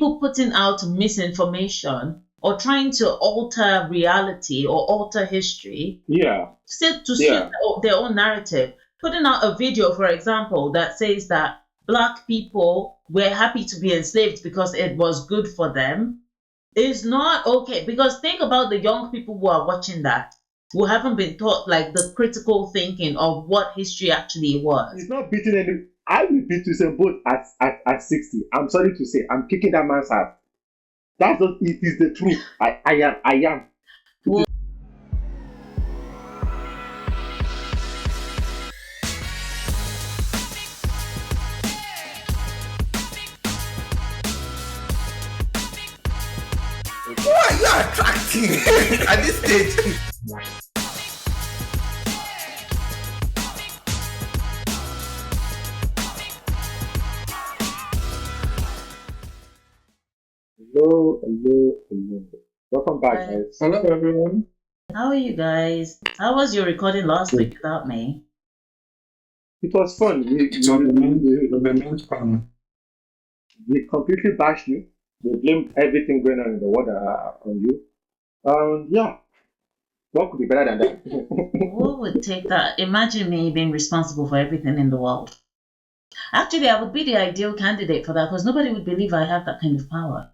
people putting out misinformation or trying to alter reality or alter history to suit their own narrative. Putting out a video, for example, that says that Black people were happy to be enslaved because it was good for them is not okay. Because think about the young people who are watching that, who haven't been taught like the critical thinking of what history actually was. He's not beating any. I will beat Usain Bolt at 60. I'm sorry to say, I'm kicking that man's ass. That's what it is, the truth. I am. Well, who are you attracting at this stage? Hello. Welcome back, guys. Hello, everyone. how are you guys? How was your recording last week without me? It was fun. We completely bashed you. We blamed everything going on in the world on you. Yeah. What could be better than that? Who would take that? Imagine me being responsible for everything in the world. Actually, I would be the ideal candidate for that because nobody would believe I have that kind of power.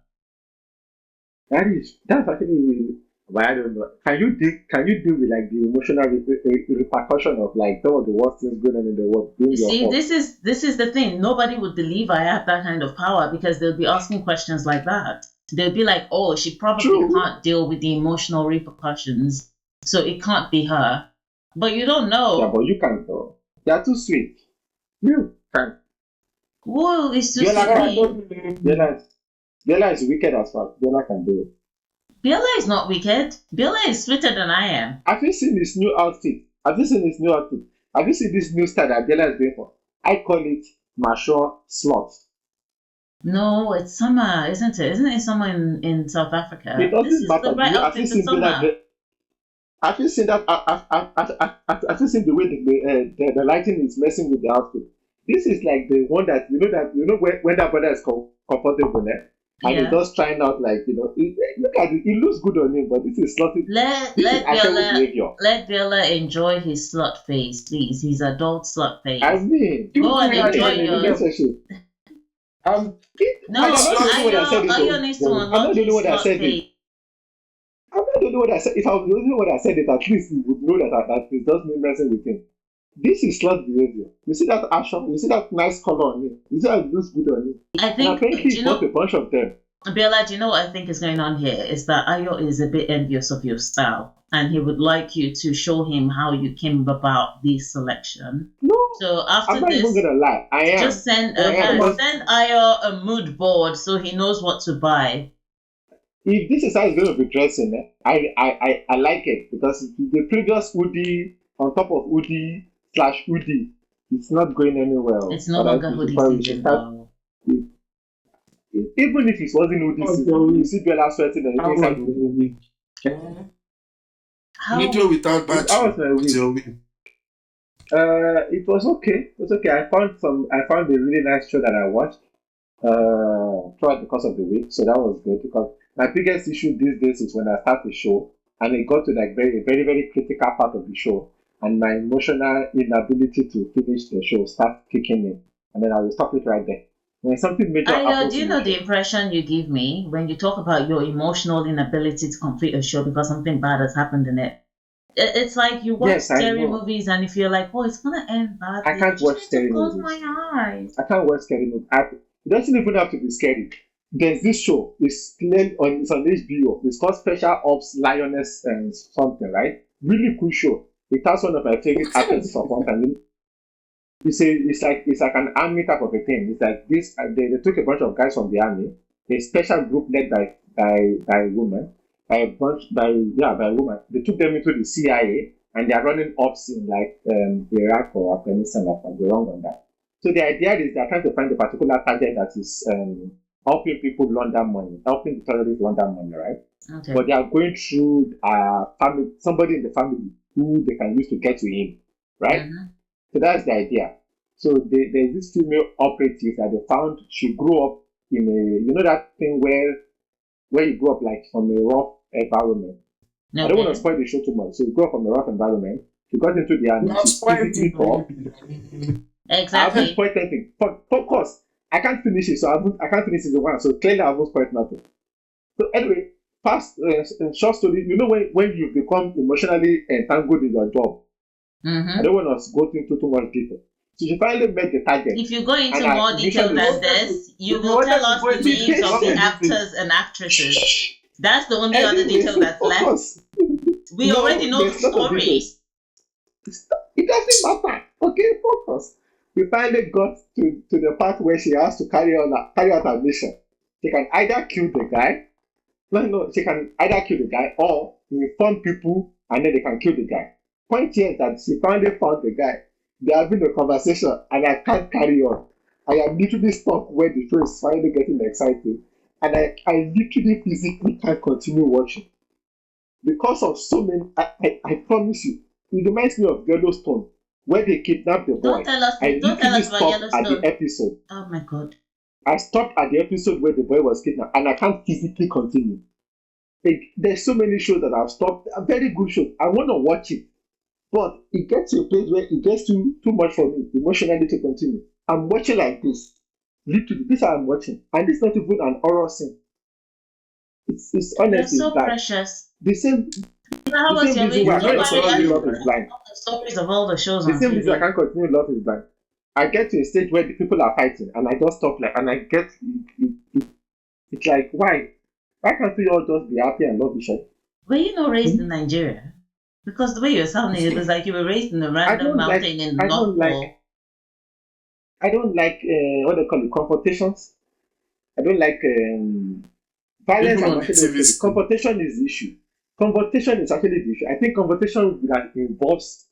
That's actually, but I don't know. Can you deal with like the emotional repercussion of like some of the worst things going on in the world? See, this is the thing. Nobody would believe I have that kind of power because they'll be asking questions like that. They'll be like, "Oh, she probably can't deal with the emotional repercussions, so it can't be her." But you don't know. Yeah, but you can though. They are too sweet. You can. Whoa, it's too sweet. Bella is wicked as fuck. Bella can do it. Bella is not wicked. Bella is sweeter than I am. Have you seen this new outfit? Have you seen this new style that Bella is going for? I call it mature slut. No, it's summer, isn't it? Isn't it summer in South Africa? It doesn't This is matter. the right outfit for summer. Have you seen that? Have you seen the way the lighting is messing with the outfit? This is like the one that when that brother is comfortable there. And he's just trying out look at it. It looks good on him, but this is slutty. Let Bella enjoy his slut face, please. His adult slut face. I mean, go and enjoy yours. No, Ayo needs to unlock his slut face. I'm not the only one that said. If I was the only one that said it, at least you would know that it does mean messing with him. This is slut behavior. You see that action? You see that nice color on it? You see how it looks good on it? I think. And apparently, he bought a bunch of them. Bella, do you know what I think is going on here? Is that Ayo is a bit envious of your style, and he would like you to show him how you came about this selection. No. So after I'm not even gonna lie. I am. Just send Ayo a mood board so he knows what to buy. If this is how he's going to be dressing, I like it because the previous hoodie on top of hoodie / hoodie, it's not going anywhere. It's no longer hoodie season now. Even if it wasn't hoodie season, you see Bella sweating and inside the hoodie. Video without battery. How was my week? It was okay. It was okay. I found a really nice show that I watched throughout the course of the week, so that was good because my biggest issue these days is when I start the show and it got to like very, very, very critical part of the show, and my emotional inability to finish the show starts kicking in, and then I will stop it right there. When something major happens, do you know the impression you give me when you talk about your emotional inability to complete a show because something bad has happened in it? It's like you watch scary movies, and if you're like, "Oh, it's gonna end badly," I can't watch scary movies. Close my eyes. I can't watch scary movies. It doesn't even have to be scary. There's this show. It's on HBO. It's called Special Ops Lioness and something, right? Really cool show. It has one of my favorite actors of one time. It's like an army type of a thing. It's like this. They took a bunch of guys from the army, a special group led by women, by a woman. They took them into the CIA, and they are running ops in like Iraq or Afghanistan. I can go wrong on that. So the idea is they're trying to find a particular target that is helping people launder money, helping the terrorists launder money, right? Okay. But they are going through somebody in the family who they can use to get to him, right? Mm-hmm. So that's the idea. So there's this female operative that they found. She grew up in a, you know that thing where you grew up like from a rough environment. Okay. I don't want to spoil the show too much. So you grew up from a rough environment. She got into the army. She's physically tough. Exactly. I haven't spoiled anything. Of course, I can't finish it. So I can't finish season 1. So clearly I haven't spoiled nothing. So anyway, past short story. You know when you become emotionally entangled in your job. Mm-hmm. I don't want to go into too much detail. So she finally met the target. If you go into more detail than this, you will tell us the names of the actors and actresses. That's the only other detail that's left. We already know the story. It doesn't matter. Okay, focus. We finally got to the part where she has to carry out her mission. She can either kill the guy. No, she can either kill the guy or inform people and then they can kill the guy. Point here is that she finally found the guy. They are having a conversation and I can't carry on. I am literally stuck where the show is finally getting excited. And I literally physically can't continue watching. Because of so many, I promise you, it reminds me of Yellowstone, where they kidnapped the boy. Don't tell us about Yellowstone. At the episode. Oh my God. I stopped at the episode where the boy was kidnapped and I can't physically continue. There's so many shows that I've stopped. A very good show. I want to watch it. But it gets to a place where it gets too much for me emotionally to continue. I'm watching like this. Literally, this I'm watching. And it's not even an horror scene. It's honestly so like precious. The same reason why I can't continue Love is Blind. The stories of all the shows the same reason I can't continue Love is Blind. I get to a stage where the people are fighting and I just stop and I get it's like why can't we all just be happy and love each other? Were you not raised in Nigeria? Because the way you're sounding, it was like you were raised in a random mountain in North Pole. I don't like what they call it, confrontations. I don't like violence and activity. Confrontation is the issue. Confrontation is actually the issue. I think confrontation that involves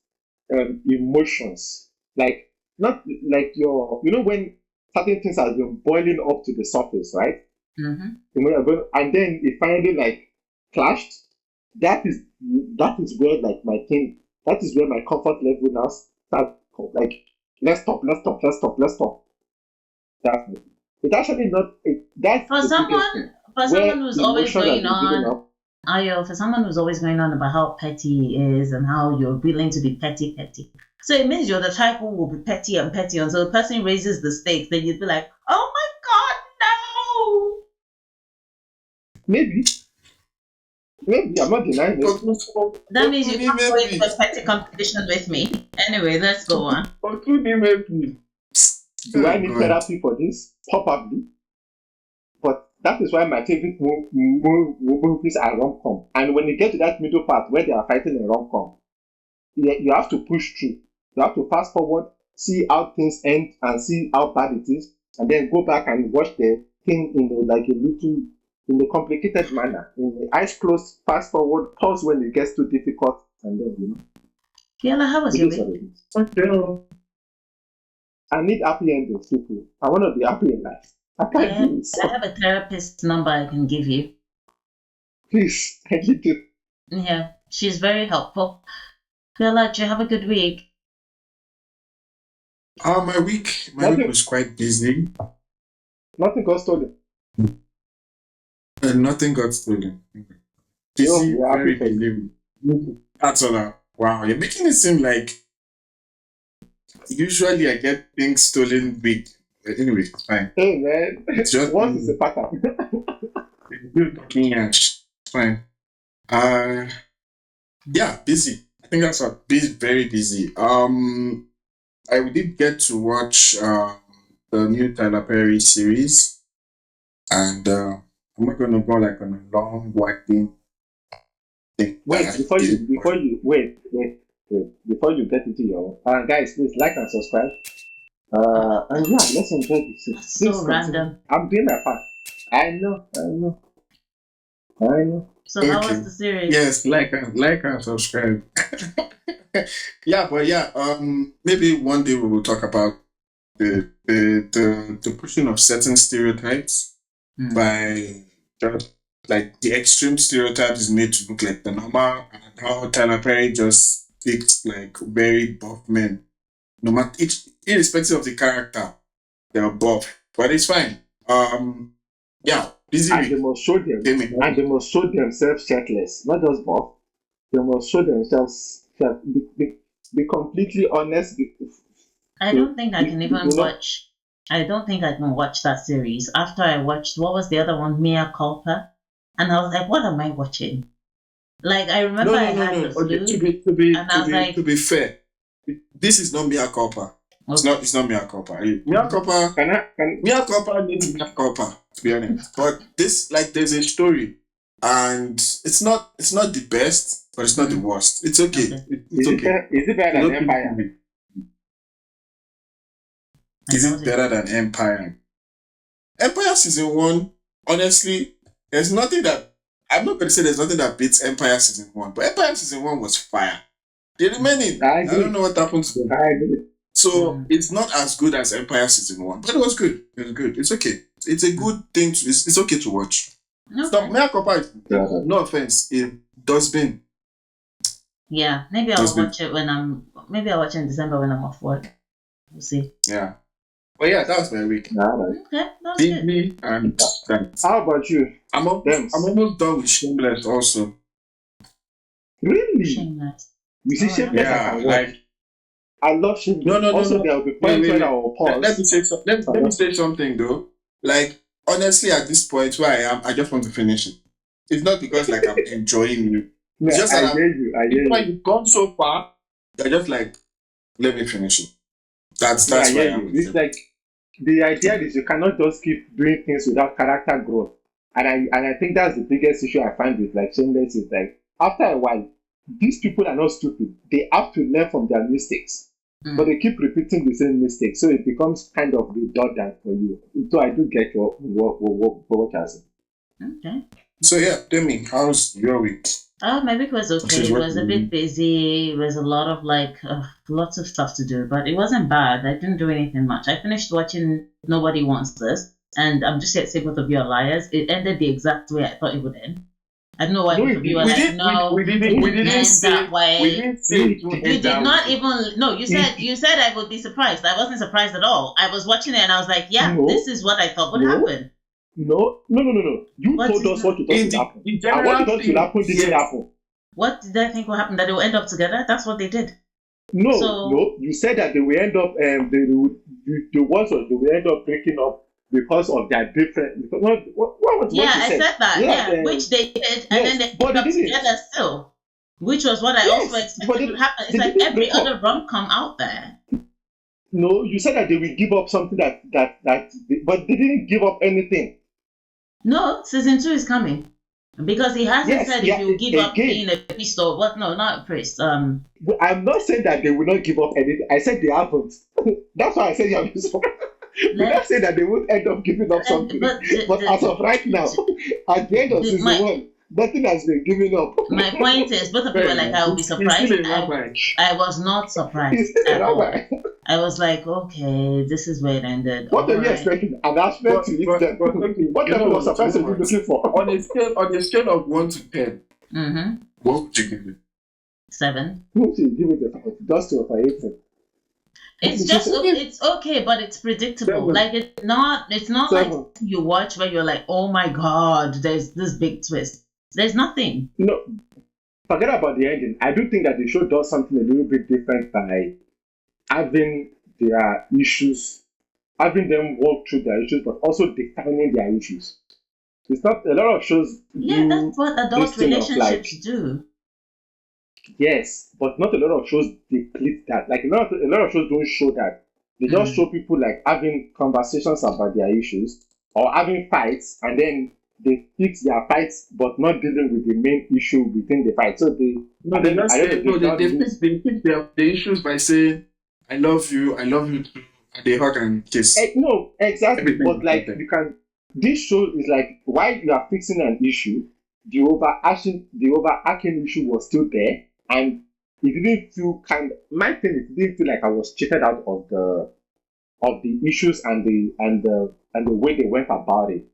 emotions. Like not like when certain things have been boiling up to the surface, right? Mm-hmm. And then it finally like clashed. That is where like my thing. That is where my comfort level now starts. Like let's stop. That's it. It's actually not. That's for someone who's always going on. Ayo, for someone who's always going on about how petty he is and how you're willing to be petty. So it means you're the type who will be petty until the person raises the stakes. Then you'd be like, oh my God, no. Maybe I'm not denying it. That means you can't go into a petty competition with me. Anyway, let's go on. Do I need therapy for this? Probably. But that is why my favorite movies are rom-com. And when you get to that middle part where they are fighting a rom-com, you have to push through. You have to fast forward, see how things end and see how bad it is, and then go back and watch the thing in a complicated manner. In the eyes closed, fast forward, pause when it gets too difficult, and then Kiala, how was your week? I need happy endings, people. I want to be happy in life. I have a therapist's number I can give you. Please, I need to. Yeah, she's very helpful. Kiala, do you have a good week? My week was quite busy. Nothing got stolen. Nothing got stolen. Busy, very busy. That's all. Wow, you're making it seem like usually I get things stolen big. But anyway, it's fine. Hey man, just once is a pattern. It's fine. Yeah, busy. I think that's what very busy. I did get to watch the new Tyler Perry series, and I'm not gonna go like on a long winding thing. Wait, before you get into your guys, please like and subscribe. And yeah, let's enjoy this. So random. I'm doing my part. I know. So how was the series? Yes, like and subscribe. Maybe one day we will talk about the pushing of certain stereotypes by just like the extreme stereotype is made to look like the normal, and how Tyler Perry just picked like very buff men. No matter irrespective of the character, they're buff. But it's fine. Yeah, busy And they week. must show them, Damien. and they must show themselves shirtless, not just buff. They must show themselves be completely honest. I don't think I can even you know, watch. I don't think I can watch that series after I watched what was the other one, Mea Culpa, and I was like, what am I watching? Like I remember I had the flu, Okay, and I was like, to be fair, this is not Mea Culpa. It's okay, not. It's not Mea Culpa. Mea Culpa. Mea Culpa needs Mea Culpa. To be honest, but this like there's a story, and it's not the best, but it's not the worst. It's okay. okay. It's okay. Is it better than Empire? Is it better than Empire? Empire season 1, honestly, there's nothing that I'm not going to say there's nothing that beats Empire season 1, but Empire season 1 was fire. The remaining, I don't know what happened to them. I agree. So it's not as good as Empire season 1, but it was good. It was good. It's okay. It's a good thing. It's okay to watch. Okay. Stop. Mea Culpa, no offense, it does been. Yeah, maybe I'll watch it maybe I'll watch it in December when I'm off work. We'll see. Yeah. Well, yeah, that was my week. Okay, that's good. And how about you? I'm almost done with Shameless also. Really? Shameless. You see, Shameless, yeah, I love Shameless. No. Also, there will be points when I will pause. Let me say something though. Like, honestly, at this point where I am, I just want to finish it. It's not because like I'm enjoying it. It's just that I hear you. When you've gone so far, you're just like, let me finish it. That's why I am. It's like the idea is you cannot just keep doing things without character growth, and I think that's the biggest issue I find with like Shameless is like after a while, these people are not stupid. They have to learn from their mistakes, but they keep repeating the same mistakes, so it becomes kind of redundant for you. So I do get what you're saying. Okay. So yeah, tell me, how's your week? My week was okay. It was a bit busy. It was a lot of lots of stuff to do, but it wasn't bad. I didn't do anything much. I finished watching Nobody Wants This, and I'm just here to say both of you are liars. It ended the exact way I thought it would end. I don't know why both of you are like, no, we didn't say that way. We didn't say you did not even. No, you said I would be surprised. I wasn't surprised at all. I was watching it and I was like, yeah, this is what I thought would happen. No. You told us what you thought would happen. And what you thought would happen didn't happen. What did I think would happen? That they will end up together? That's what they did. No. You said that they will end up they will end up breaking up because of their different. What I said that. Yeah, which they did, and then they ended up together still. Which was what I also expected would happen. It's like every other rom-com out there. No, you said that they will give up something but they didn't give up anything. No, season 2 is coming. Because he hasn't said if you give up being a priest or what. No, not a priest. I'm not saying that they will not give up anything. I said they haven't. That's why I said you have to stop. We're not saying that they won't end up giving up something. But as of right now, at the end of season 1, nothing has been given up. My point is, both of you were like, I will be surprised. I was not surprised at all. I was like, okay, this is where it ended. What are you expecting? An aspect to it. What level of surprise are you looking for? On a scale of 1 to 10, what would you give it? 7. Who should give it just to 8? It's okay, but it's predictable. 7. Like it's not 7. Like you watch where you're like, oh my god, there's this big twist. There's nothing. No, forget about the ending. I do think that the show does something a little bit different by having their issues, having them walk through their issues, but also defining their issues. It's not a lot of shows. Yeah, that's what adult relationships do. Yes, but not a lot of shows deplete that. Like a lot of shows don't show that. They just show people like having conversations about their issues or having fights, and then they fix their fights, but not dealing with the main issue within the fight. So they fix their issues by saying, "I love you too," and they hug and kiss. No, exactly. Everything but like you can. This show is like while you are fixing an issue, the overarching issue was still there. And it didn't feel my thing is it didn't feel like I was cheated out of the issues and the way they went about it.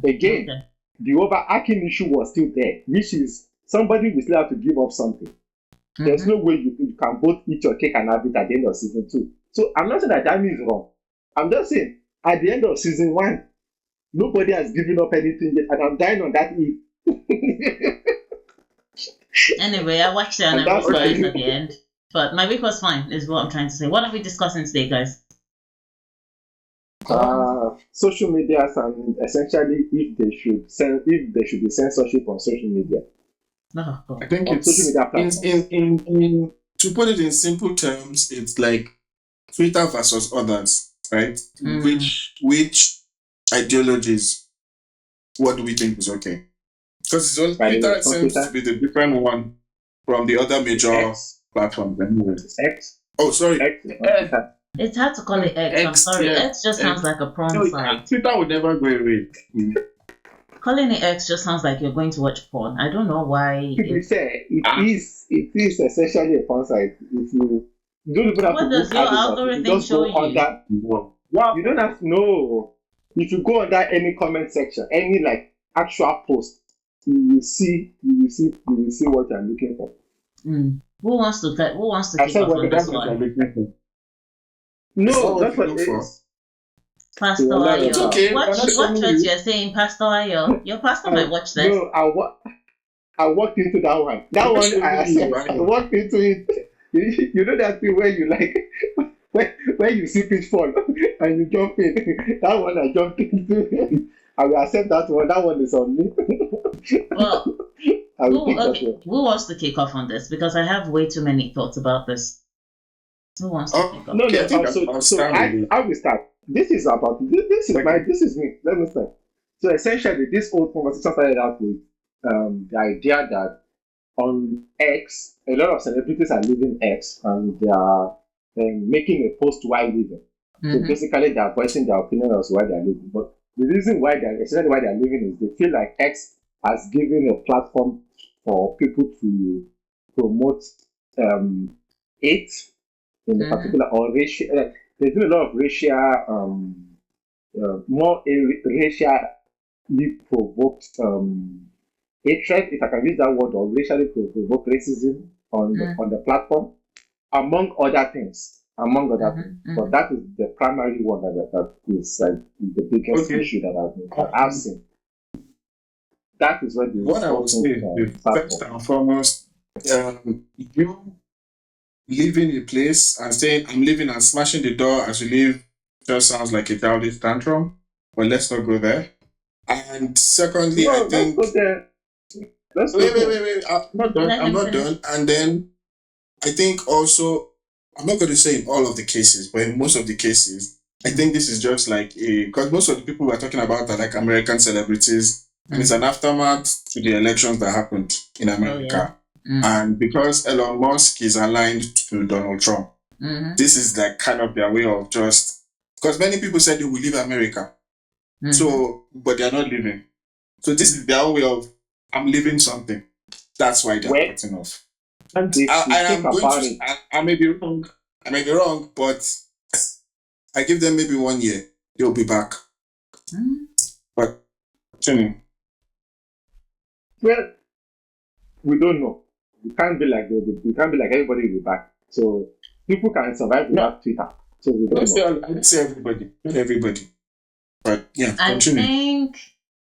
Again, the overarching issue was still there, which is somebody will still have to give up something. There's no way you can both eat your cake and have it at the end of season 2. So I'm not saying that means wrong. I'm just saying at the end of season 1, Nobody has given up anything yet, and I'm dying on that eve. Anyway, I watched it and I rolled my eyes at the end. But my week was fine, is what I'm trying to say. What are we discussing today, guys? Social media, and essentially if there should be censorship on social media. I think on it's social media in to put it in simple terms, it's like Twitter versus others, right? Which ideologies? What do we think is okay? Because Twitter seems to be the different one from the other major platforms. X. Oh, sorry. X. It's hard to call it X. I'm sorry. Yeah. X just sounds like a porn site. Twitter would never go away. Calling it X just sounds like you're going to watch porn. I don't know why. It is essentially a porn site. If you don't even have what to does your algorithm show you? You don't have to know. If you go under any comment section, any like actual post, you will see what you're looking for. Who wants to keep up on this one? No, that's what it is. Pastor Ayo. It's okay. Watch what you're saying, Pastor Ayo. Your pastor might watch this. No, I walked into that one. That one, I walked into it. You know that thing where you like, where you see fish fall and you jump in. That one I jumped into. I will accept that one. That one is on me. Well, who wants to kick off on this? Because I have way too many thoughts about this. Who wants to kick off? No, I will start. This is me. Let me start. So essentially, this whole conversation started out with the idea that on X, a lot of celebrities are leaving X and they are making a post while leaving. So basically, they are voicing their opinion as to why they are leaving. But the reason why they are leaving is they feel like X has given a platform for people to promote hate in a particular or racial. There's been a lot of racial, more racially provoked hatred, if I can use that word, or racially provoked racism on the platform, among other things. But that is the primary one that is like the biggest issue that I've seen. That is what I would say. First and foremost, you leaving a place and saying I'm leaving and smashing the door as you leave just sounds like a childish tantrum. But let's not go there. And secondly, I think let's go there. Wait. I'm not done. And then I think also, I'm not going to say in all of the cases, but in most of the cases, I think this is just like because most of the people we're talking about are like American celebrities, and it's an aftermath to the elections that happened in America. And because Elon Musk is aligned to Donald Trump, this is like kind of their way of just, because many people said they will leave America. So, but they're not leaving. So this is their way of, I'm leaving something. That's why they're cutting off. And I may be wrong, but I give them maybe 1 year. They'll be back. But, well, we don't know. You can't be like everybody will be back. So people can survive without Twitter. So we don't know. I would say everybody, not everybody. But yeah, continue.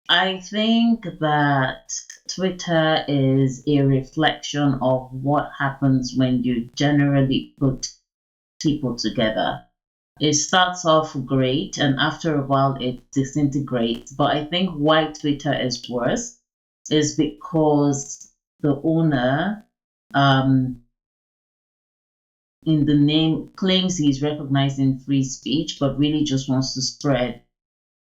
I think that Twitter is a reflection of what happens when you generally put people together. It starts off great, and after a while it disintegrates. But I think why Twitter is worse is because the owner, in the name, claims he's recognizing free speech, but really just wants to spread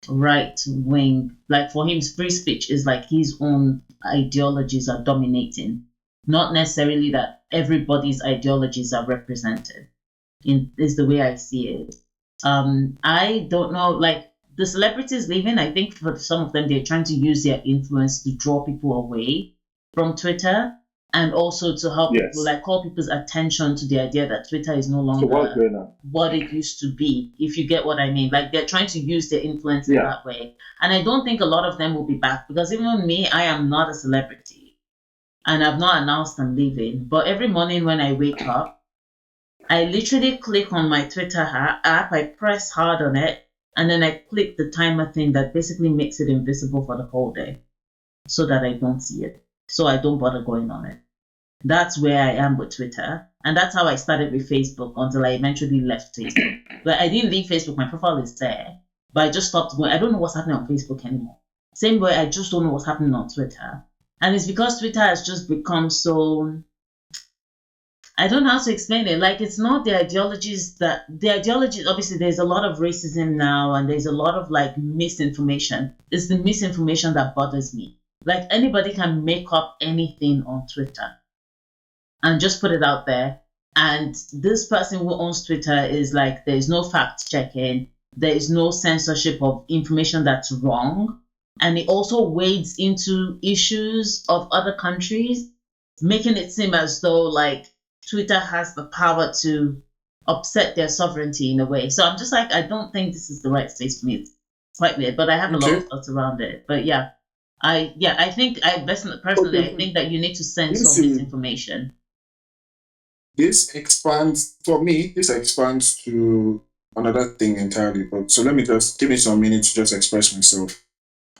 right wing. Like for him, free speech is like his own ideologies are dominating, not necessarily that everybody's ideologies are represented. Is the way I see it. I don't know, like the celebrities leaving, I think for some of them they're trying to use their influence to draw people away from Twitter, and also to help people, like call people's attention to the idea that Twitter is no longer what it used to be, if you get what I mean. Like they're trying to use their influence in that way. And I don't think a lot of them will be back, because even me, I am not a celebrity and I've not announced I'm leaving. But every morning when I wake up, I literally click on my Twitter app, I press hard on it, And then I click the timer thing that basically makes it invisible for the whole day so that I don't see it. So I don't bother going on it. That's where I am with Twitter. And that's how I started with Facebook until I eventually left Facebook. But I didn't leave Facebook. My profile is there. But I just stopped going. I don't know what's happening on Facebook anymore. Same way, I just don't know what's happening on Twitter. And it's because Twitter has just become so... I don't know how to explain it. Like, it's not the ideologies, obviously there's a lot of racism now and there's a lot of like misinformation. It's the misinformation that bothers me. Like, anybody can make up anything on Twitter and just put it out there. And this person who owns Twitter is like, there's no fact checking. There is no censorship of information that's wrong. And it also wades into issues of other countries, making it seem as though like Twitter has the power to upset their sovereignty in a way. So I'm just like, I don't think this is the right space for me. It's quite weird, but I have a lot of thoughts around it. But I think personally, I think that you need to censor misinformation. This expands to another thing entirely. But so let me just give me some minutes to just express myself.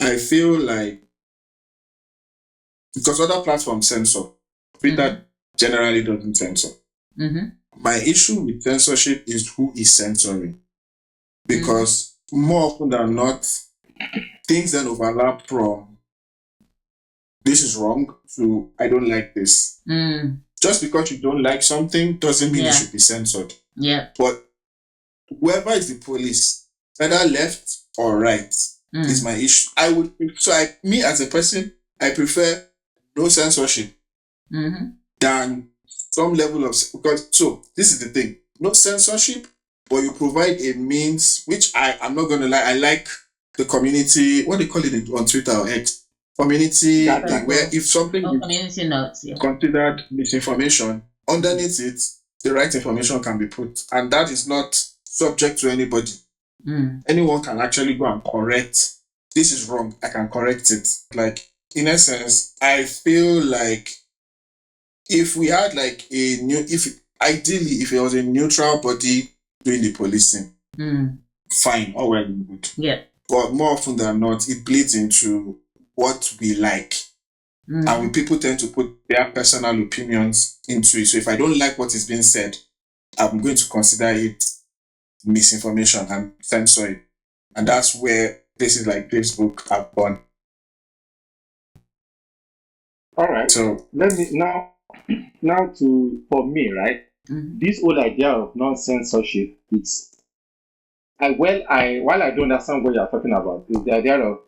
I feel like because other platforms censor, Twitter generally doesn't censor. My issue with censorship is who is censoring. Because more often than not, things then overlap from this is wrong to I don't like this. Just because you don't like something doesn't mean it should be censored. Yeah. But whoever is the police, either left or right, is my issue. Me as a person, I prefer no censorship than some level of, because so this is the thing, no censorship, but you provide a means which I'm not gonna lie, I like the community, what they call it on Twitter or X, community thing, where if something is community notes, considered misinformation, underneath it the right information can be put, and that is not subject to anybody. Anyone can actually go and correct, this is wrong, I can correct it. Like, in essence, I feel like if we had like ideally if it was a neutral body doing the policing, fine, all well and good. Yeah. But more often than not, it bleeds into what we like. And when people tend to put their personal opinions into it. So if I don't like what is being said, I'm going to consider it misinformation and censor it. And that's where places like Facebook have gone. All right. So let me for me, right? This whole idea of non-censorship, while I don't understand what you're talking about, is the idea of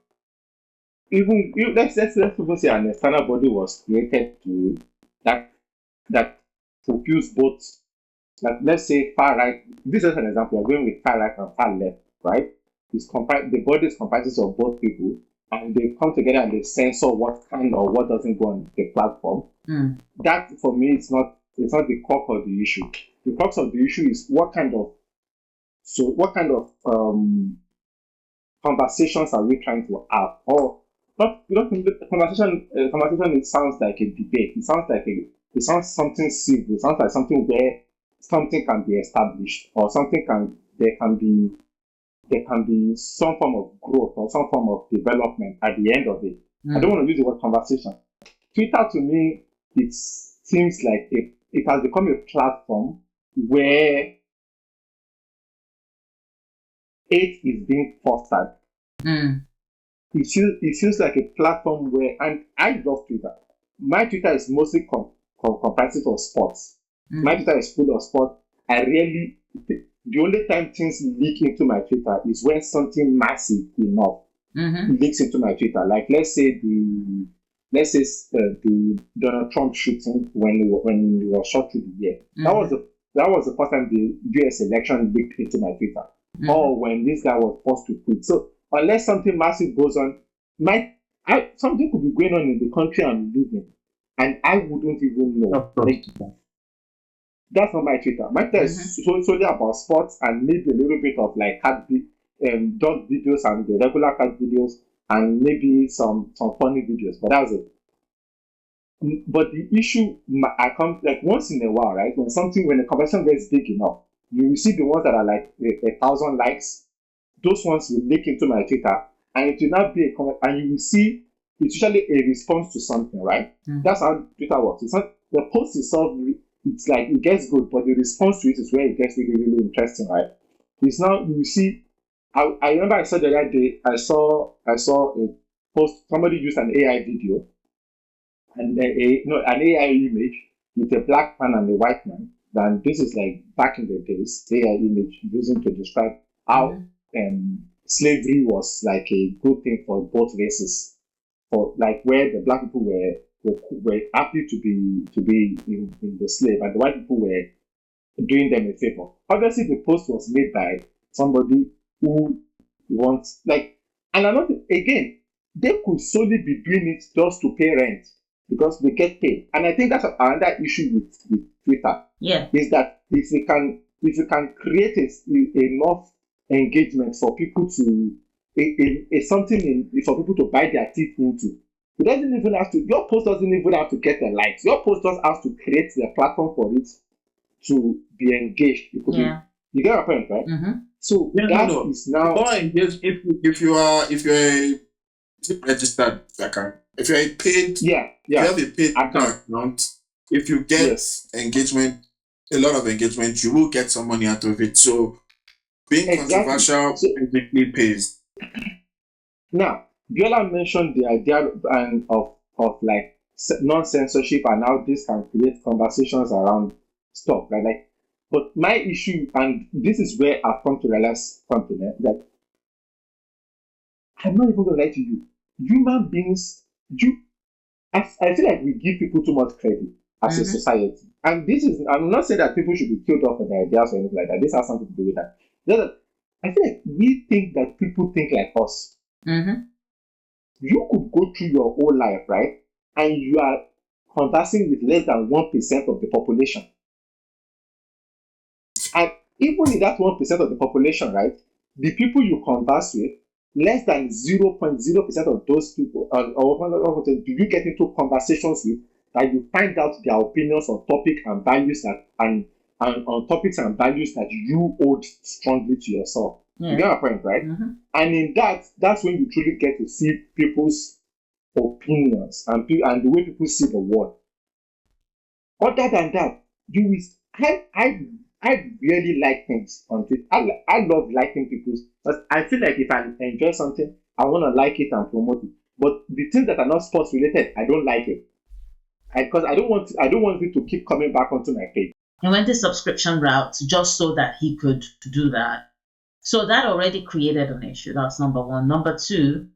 let's even say an external body was created to that fulfills both. Like, let's say far right. This is an example. We're going with far right and far left, right? The body is comprises of both people, and they come together and they censor what can or what doesn't go on the platform. That for me, it's not the crux of the issue. The crux of the issue is what kind of conversations are we trying to have, or not? Conversation. It sounds like a debate. It sounds something civil. It sounds like something where something can be established, or there can be some form of growth or some form of development at the end of it. I don't want to use the word conversation. Twitter, to me, it seems like it has become a platform where hate is being fostered. It feels like a platform where, and I love Twitter. My Twitter is mostly comprised of sports. My Twitter is full of sports. The only time things leak into my Twitter is when something massive enough leaks into my Twitter. Like, let's say the Donald Trump shooting when he was shot through the air. That was the first time the US election leaked into my Twitter. Or when this guy was forced to quit. So unless something massive goes on, something could be going on in the country I'm living, and I wouldn't even know. That's not my Twitter. My Twitter is solely about sports and maybe a little bit of like dog videos and the regular cat videos and maybe some funny videos, but that's it. But the issue, I come like once in a while, right? When the conversation gets big enough, you see the ones that are like 1,000 likes. those ones will leak into my Twitter, and it will not be a comment, and you will see it's usually a response to something, right? That's how Twitter works. It's not the post itself. It's like it gets good, but the response to it is where it gets really, really interesting, right? It's now you see. I remember I saw the other day. I saw a post. Somebody used an AI video and an AI image with a black man and a white man. And this is like back in the days, AI image using to describe how slavery was like a good thing for both races, for like where the black people were happy to be in the slave, and the white people were doing them a favor. Obviously, the post was made by somebody who wants like, and another again, they could solely be doing it just to pay rent because they get paid. And I think that's another issue with Twitter. Yeah, is that if you can create enough engagement for people to something for people to buy their teeth into. It doesn't even have to. Your post doesn't even have to get the likes. Your post just has to create the platform for it to be engaged. You get my point, right? So is now. If you're a registered account, if you're a paid, if you have a paid account, if you get engagement, a lot of engagement, you will get some money out of it. So being controversial basically pays. Now, Viola mentioned the idea of like non-censorship and how this can create conversations around stuff, right? Like, but my issue, and this is where I've come to realize something, that I'm not even gonna lie to you. Human beings, I feel like we give people too much credit as a society. And this is, I'm not saying that people should be killed off for their ideas or anything like that. This has something to do with that. I feel like we think that people think like us. You could go through your whole life, right? And you are conversing with less than 1% of the population. And even in that 1% of the population, right, the people you converse with, less than 0.0% of those people, or do you get into conversations with, that you find out their opinions on topic and values that and on topics and values that you hold strongly to yourself. You get my point, right? And in that's when you truly get to see people's opinions and the way people see the world. Other than that, I really like things on Twitter. I love liking people's, but I feel like if I enjoy something, I want to like it and promote it. But the things that are not sports related, I don't like it. Because I don't want it to keep coming back onto my page. He went the subscription route just so that he could do that. So that already created an issue. That's number one. Number two,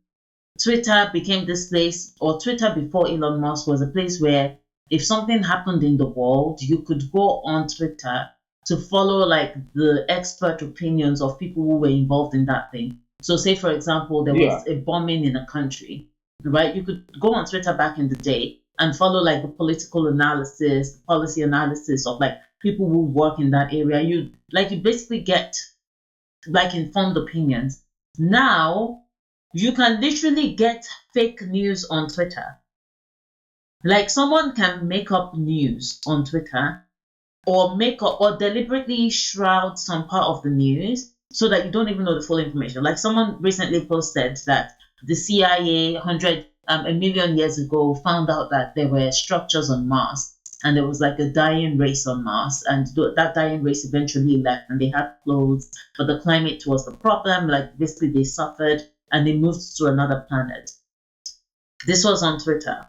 Twitter became this place, or Twitter before Elon Musk was a place where if something happened in the world, you could go on Twitter to follow like the expert opinions of people who were involved in that thing. So say, for example, there was a bombing in a country, right? You could go on Twitter back in the day and follow like the political analysis, the policy analysis of like people who work in that area. You basically get like informed opinions. Now you can literally get fake news on Twitter. Like someone can make up news on Twitter or deliberately shroud some part of the news so that you don't even know the full information. Like someone recently posted that the CIA a million years ago found out that there were structures on Mars and there was like a dying race on Mars, and that dying race eventually left and they had clothes, but the climate was the problem. Like basically they suffered and they moved to another planet. This was on Twitter.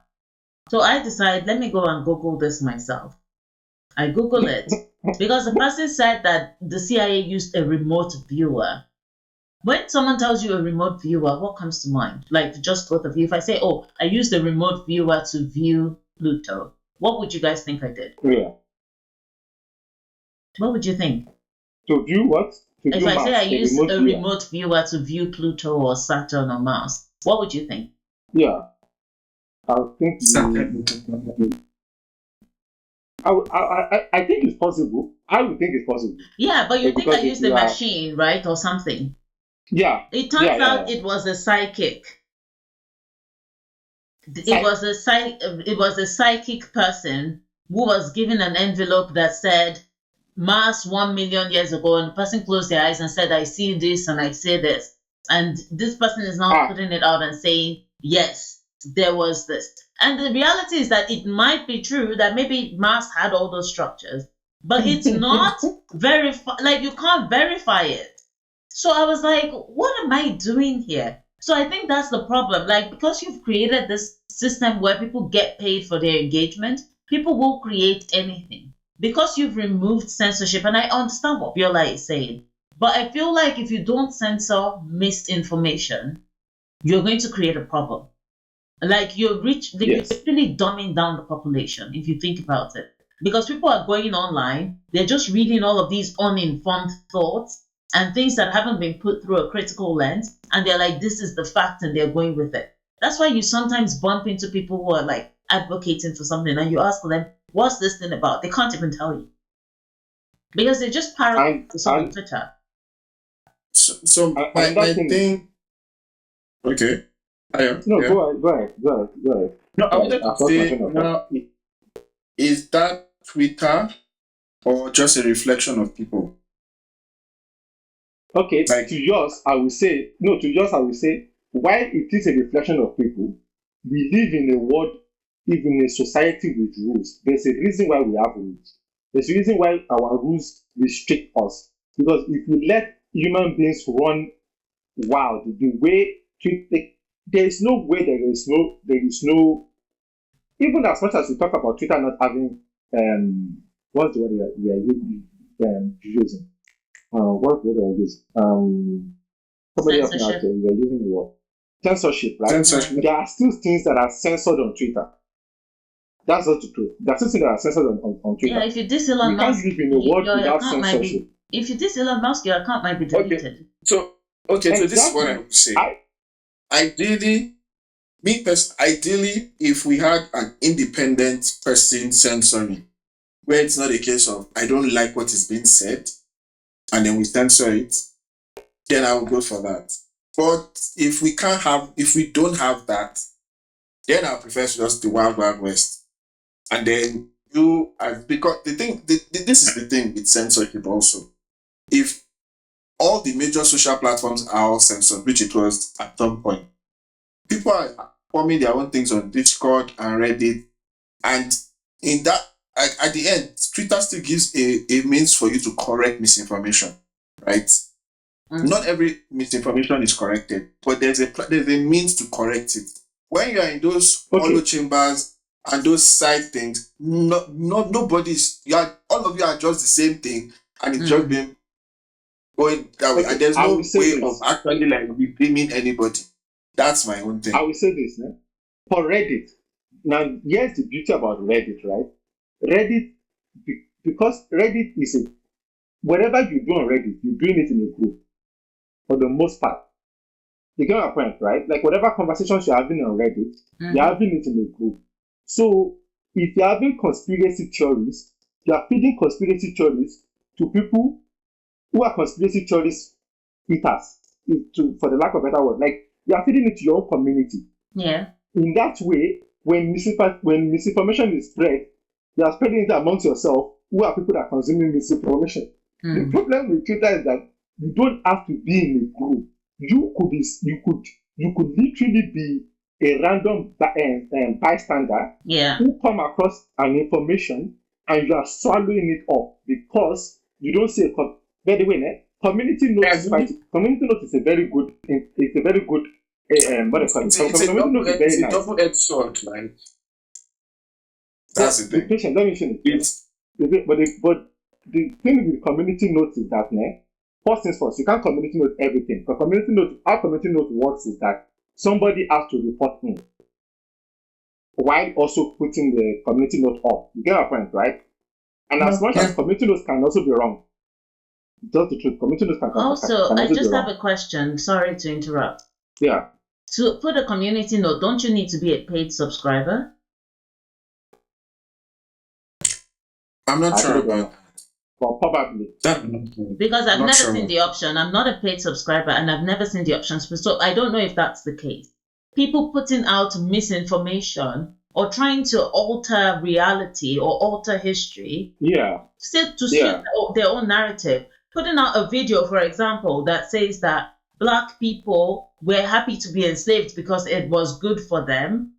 So I decided, let me go and Google this myself. I Google it because the person said that the CIA used a remote viewer. When someone tells you a remote viewer, what comes to mind? Like just both of you. If I say, oh, I used a remote viewer to view Pluto, what would you guys think I did? Yeah. What would you think? To view what? If I say I used a remote viewer to view Pluto or Saturn or Mars, what would you think? Yeah. I think I think it's possible. I would think it's possible. Yeah, but you think I used a machine, right, or something? Yeah. It turns out it was a psychic. It was a psychic person who was given an envelope that said, Mars 1 million years ago, and the person closed their eyes and said, I see this and I say this. And this person is now putting it out and saying, yes, there was this. And the reality is that it might be true that maybe Mars had all those structures, but it's not like you can't verify it. So I was like, what am I doing here? So I think that's the problem. Like, because you've created this system where people get paid for their engagement, people will create anything. Because you've removed censorship, and I understand what Biola is saying, but I feel like if you don't censor misinformation, you're going to create a problem. Like you're really dumbing down the population if you think about it. Because people are going online, they're just reading all of these uninformed thoughts and things that haven't been put through a critical lens, and they're like, this is the fact, and they're going with it. That's why you sometimes bump into people who are like advocating for something, and you ask them, what's this thing about? They can't even tell you. Because they just parrot on Twitter. So my thing... Okay. Go ahead. No, I wanted to say, now, is that Twitter or just a reflection of people? Okay, to yours, I will say, while it is a reflection of people, we live in a world, even a society with rules. There's a reason why we have rules. There's a reason why our rules restrict us. Because if we let human beings run wild, the way there is no way, there is no, even as much as we talk about Twitter not having, what's the word we are using? What's the word I use? Somebody else out there, we are using the word. Censorship, right? Censorship. There are still things that are censored on Twitter. That's not the truth. There are still things that are censored on Twitter. Yeah, if you diss Elon Musk, can't live in a world without censorship. If you diss Elon Musk, your account might be deleted. So this is what I would say. Ideally, if we had an independent person censoring, where it's not a case of I don't like what is being said, and then we censor it, then I will go for that. But if we don't have that, then I prefer just the Wild Wild West. And then because this is the thing with censorship also. If all the major social platforms are all censored, which it was at some point, people are forming their own things on Discord and Reddit, and in that, at the end, Twitter still gives a means for you to correct misinformation, right? Mm-hmm. Not every misinformation is corrected, but there's a means to correct it. When you are in those hollow chambers and those side things, nobody's. All of you are just the same thing, and it's just been going that way. And there's no way of actually like blaming anybody. That's my own thing. I will say this now. For Reddit, now here's the beauty about Reddit, right? Reddit, because Reddit is whatever you do on Reddit, you're doing it in a group. For the most part. You get my point, right? Like whatever conversations you're having on Reddit, you're having it in a group. So if you're having conspiracy theories, you are feeding conspiracy theories to people who are conspiracy theories eaters, for the lack of a better word. Like you are feeding it to your own community. Yeah. In that way, when misinformation is spread, you are spreading it amongst yourself, who are people that are consuming misinformation. The problem with Twitter is that you don't have to be in a group. You could literally be a random bystander who come across an information and you are swallowing it up because you don't say. By the way, community notice. Community notice is a very good. It's a very good. What is it? It's a double-edged sword, right? That's the thing. Be patient. Let me finish. But the thing with community notes is that, first things first, you can't community note everything. Because how community note works is that somebody has to report in while also putting the community note up. You get my point, right? And as much as community notes can also be wrong, just the truth, community notes can also I just have a question. Sorry to interrupt. Yeah. To put a community note, don't you need to be a paid subscriber? I'm not sure about that. Well, probably. Because I've never seen the option. I'm not a paid subscriber and I've never seen the options. So I don't know if that's the case. People putting out misinformation or trying to alter reality or alter history, to suit their own narrative. Putting out a video, for example, that says that Black people were happy to be enslaved because it was good for them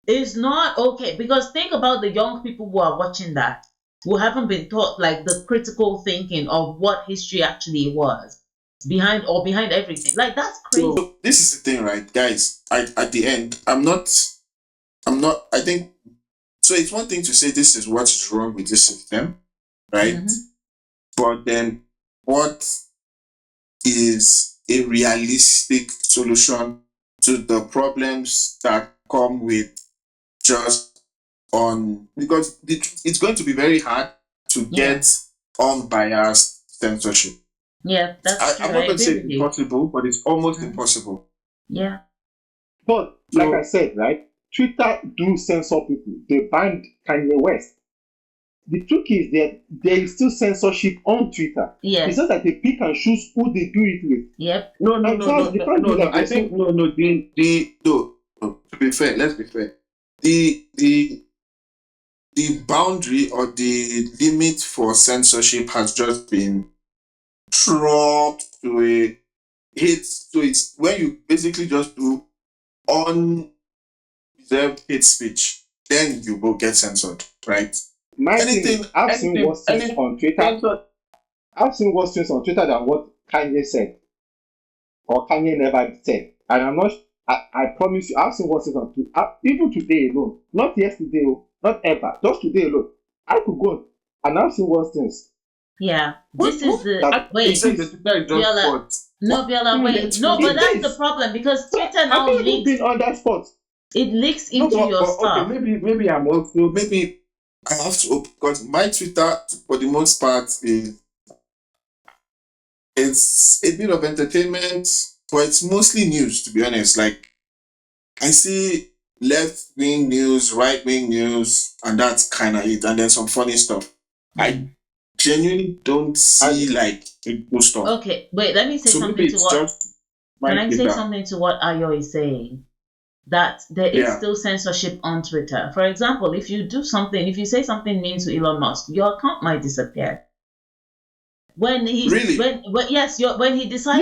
is not okay. Because think about the young people who are watching that, who haven't been taught like the critical thinking of what history actually was behind everything. Like, that's crazy. So this is the thing, right, guys? At the end, I think so. It's one thing to say this is what is wrong with this system, right? But then what is a realistic solution to the problems that come with just because it's going to be very hard to get unbiased censorship. Yeah, that's true. I'm not going to say it's impossible, but it's almost impossible. Yeah. But like I said, right, Twitter do censor people. They banned Kanye West. The truth is that there is still censorship on Twitter. Yes. It's just that they pick and choose who they do it with. Yep. No. I think to be fair, let's be fair. The boundary or the limit for censorship has just been dropped to a hate. So it's when you basically just do unreserved hate speech, then you will get censored, right? I've seen worse things on Twitter. I've seen worse things on Twitter than what Kanye said, or Kanye never said. And I'm not. I promise you, I've seen worse things on Twitter. Even today alone, not yesterday, not ever, just today alone. I could go and I've seen worse things. Yeah, this is the wait. Biola, no, Biola, wait. No, but that's the problem because Twitter now leaks. Been on that spot. It leaks into your stuff. Okay, maybe I'm also maybe. I have to open because my Twitter, for the most part, it's a bit of entertainment, but it's mostly news. To be honest, like I see left-wing news, right-wing news, and that's kind of it. And then some funny stuff. I genuinely don't see like good stuff. Okay, wait. Let me say something to what. Can I say something to what Ayo is saying? That there is still censorship on Twitter. For example, if you say something mean to Elon Musk, your account might disappear. When he decided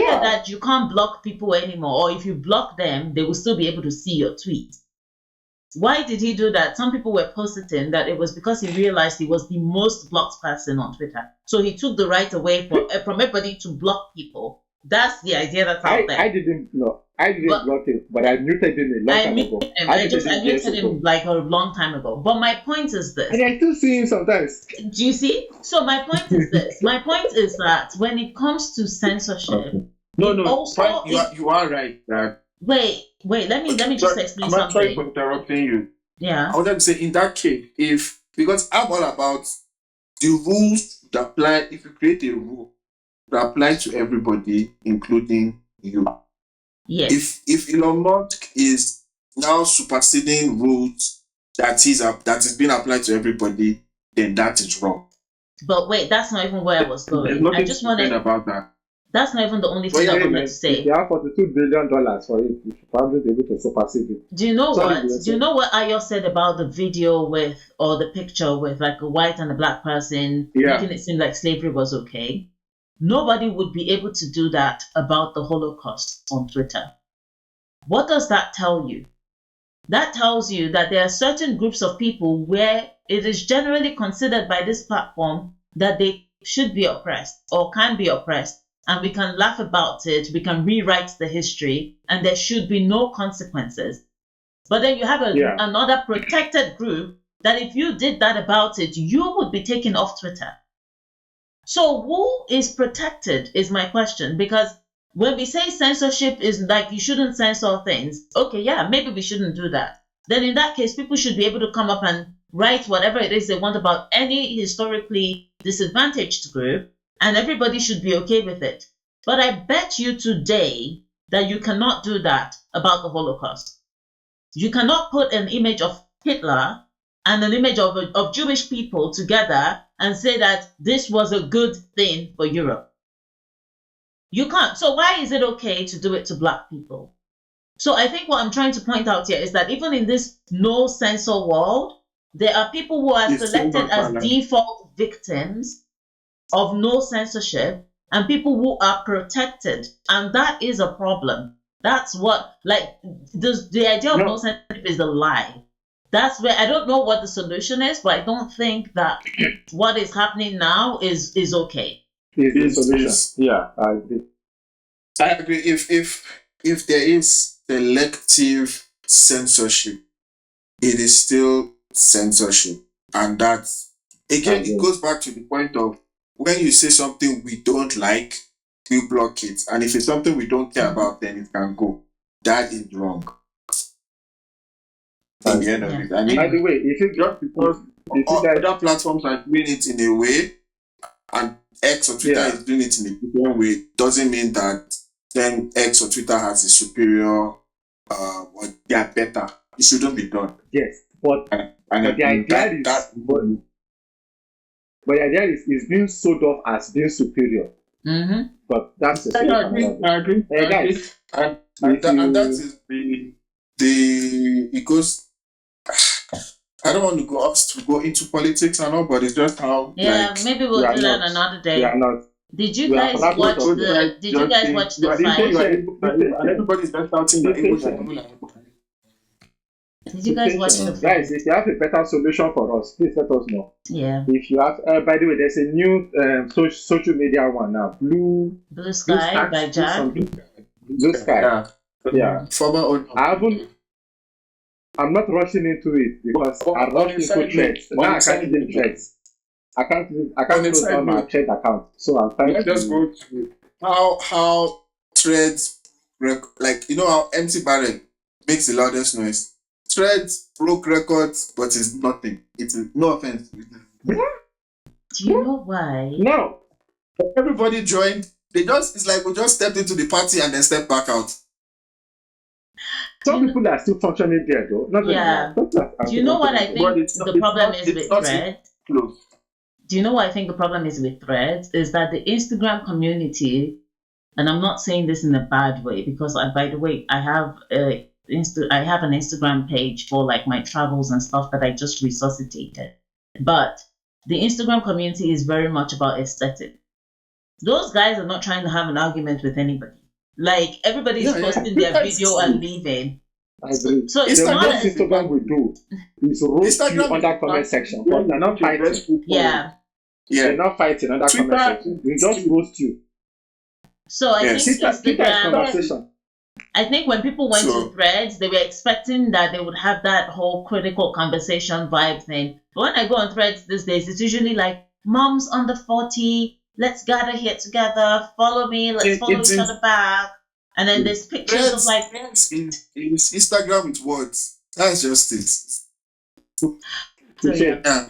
that you can't block people anymore, or if you block them, they will still be able to see your tweets. Why did he do that? Some people were positing that it was because he realized he was the most blocked person on Twitter. So he took the right away from everybody to block people. That's the idea that's out there. I didn't block him, but I muted him a long time ago. I muted him like a long time ago. But my point is this. And I still see him sometimes. Do you see? So my point is this. My point is that when it comes to censorship, you are right. Wait. Let me just explain something. I'm not trying to interrupting you. Yeah. I would like to say in that case, because I'm all about the rules that apply. If you create a rule that applies to everybody, including you. Yes. If Elon Musk is now superseding rules that is being applied to everybody, then that is wrong. But wait, that's not even where I was going. I just wanted about that. That's not even the only thing I wanted to say. If you have $42 billion for it, you should probably be able to supersede it. Do you know what Ayo said about the video or the picture with like a white and a black person making it seem like slavery was okay? Nobody would be able to do that about the Holocaust on Twitter. What does that tell you? That tells you that there are certain groups of people where it is generally considered by this platform that they should be oppressed or can be oppressed, and we can laugh about it, we can rewrite the history, and there should be no consequences. But then you have another protected group that if you did that about it, you would be taken off Twitter. So who is protected is my question, because when we say censorship is like you shouldn't censor things, okay, yeah, maybe we shouldn't do that. Then in that case, people should be able to come up and write whatever it is they want about any historically disadvantaged group, and everybody should be okay with it. But I bet you today that you cannot do that about the Holocaust. You cannot put an image of Hitler and an image of Jewish people together and say that this was a good thing for Europe. You can't. So why is it okay to do it to black people? So I think what I'm trying to point out here is that even in this no censor world, there are people who are selected as default victims of no censorship and people who are protected. And that is a problem. That's what, like, the idea of no censorship is a lie. That's where I don't know what the solution is, but I don't think that what is happening now is okay. Is the solution. Yeah, I agree. I agree. If there is selective censorship, it is still censorship. And that's, again, it goes back to the point of when you say something we don't like, we block it. And if it's something we don't care about, then it can go. That is wrong. At the end of it. I mean, by the way, if it just because other platforms are doing it in a way, and X or Twitter is doing it in a different way, doesn't mean that then X or Twitter has a superior or they are better. It shouldn't be done. Yes, but the idea but the idea is being sold off as being superior. Mm-hmm. But that's the same. I agree. Guys, and that is the it goes. I don't want to go into politics and all, but it's just how. Yeah, like, maybe we'll do that another day. Did you guys watch the? Did you guys watch the fight? Everybody's just shouting the English. Did you guys watch the fight? Guys, if you have a better solution for us, please let us know. Yeah. If you have, by the way, there's a new social media one now. Blue Sky by Jack. Blue Sky. Yeah. I'm not rushing into it because I rushed into threads. Now I can't even threads. I can't close down my thread account. So I'm trying to just go to how threads, like, you know how MC Barrett makes the loudest noise. Threads broke records, but it's nothing. It's no offense. Do you know why? No. Everybody joined. It's like we just stepped into the party and then stepped back out. Some people are still functioning there, though. Do you know what I think the problem is with Threads? Do you know what I think the problem is with Threads? Is that the Instagram community, and I'm not saying this in a bad way, because by the way, I have an Instagram page for like my travels and stuff that I just resuscitated. But the Instagram community is very much about aesthetic. Those guys are not trying to have an argument with anybody. Like, everybody's posting their video and leaving. I agree. So it's not Instagram we do is roast you on that comment section, but they're not fighting. Yeah. They're not fighting on that comment section. They just roast you. So I think Instagram. I think when people went to Threads, they were expecting that they would have that whole critical conversation vibe thing. But when I go on Threads these days, it's usually like, moms under 40. Let's gather here together. Follow me. Let's follow each other back. And then there's pictures of like. It's Instagram with words. That's just it. So, yeah.